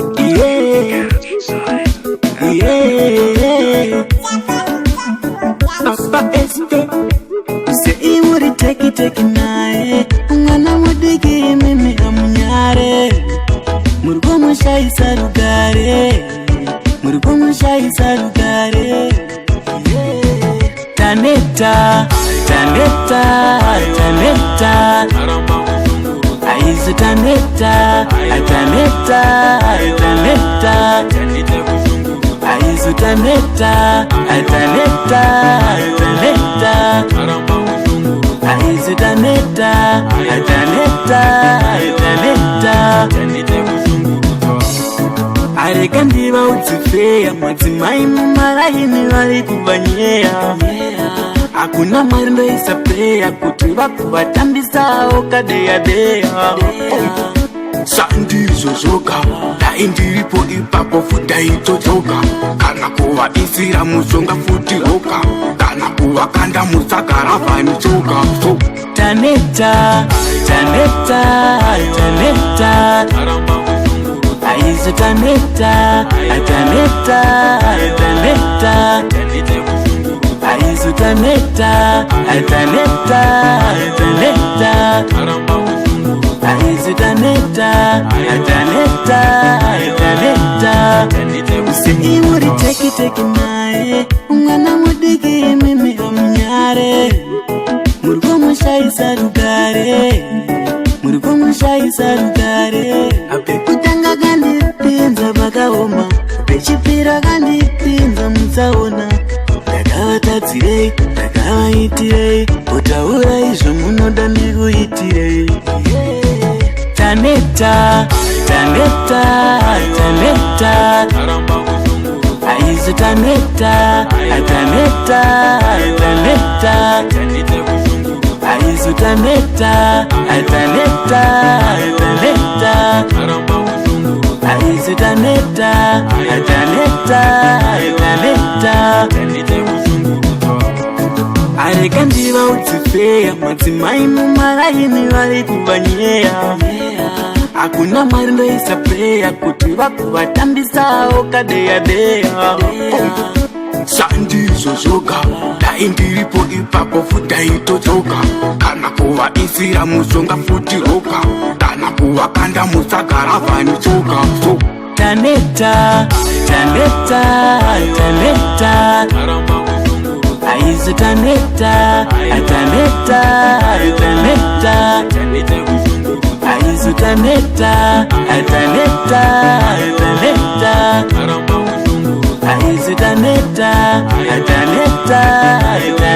Yeah, yeah. Papa este, say muri take nae. Mwana mudigi mimi amunyare. Murgo mushai sarugare. Murgo mushai sarugare. Taneta, Taneta, Taneta. Aizu Taneta, Taneta, Taneta. Aizu Taneta, Taneta, Taneta. Aizu Taneta, Taneta, Taneta. Areka ndiva utsifeya madzimai mumaraini vari kuvanyera. Hakuna mari ndoisa preya kuti vakuvatambisawo kadeyadeya. Sandizo zoga dai ndiripo ipapo futa itodzoka. Kana kuvaisira mushonga futi roka. Kana kuvakanda musagara vani tsoka. Taneta, Taneta, Taneta. Aizu Taneta, Taneta, Taneta. Aizu Taneta, Taneta, Taneta. Aizu Taneta, Taneta, Taneta. Say muri take nae. Mwana mudigi mimi omnyare. Murgo mushai sarugare. Murgo mushai sarugare. Apekutanga gandi pinza bakaoma. Pechipira gandi pinza mutsaona. Ndakavatatsirei, ndakavaitirei. Kutaura izvo munoda ndikuitirei. Taneta, Taneta, Taneta. Aizu Taneta, Taneta, Taneta. Aizu Taneta, Taneta, Taneta. Aizu Taneta, Taneta, Taneta. Areka ndiva utsifeya madzimai mumaraini vari kuvanyera. Hakuna mari ndoisa preya kuti vakuvatambisawo kadeyadeya. Sandizo zoga dai ndiripo ipapo futa itodzoka. Kana kuvaisira mushonga futi roka. Kana kuvakanda musagara vani tsoka. Taneta, Taneta, Taneta. Aizu Taneta, Taneta, Taneta. Aizu Taneta, Taneta, Taneta. Aizu Taneta, Taneta, Taneta.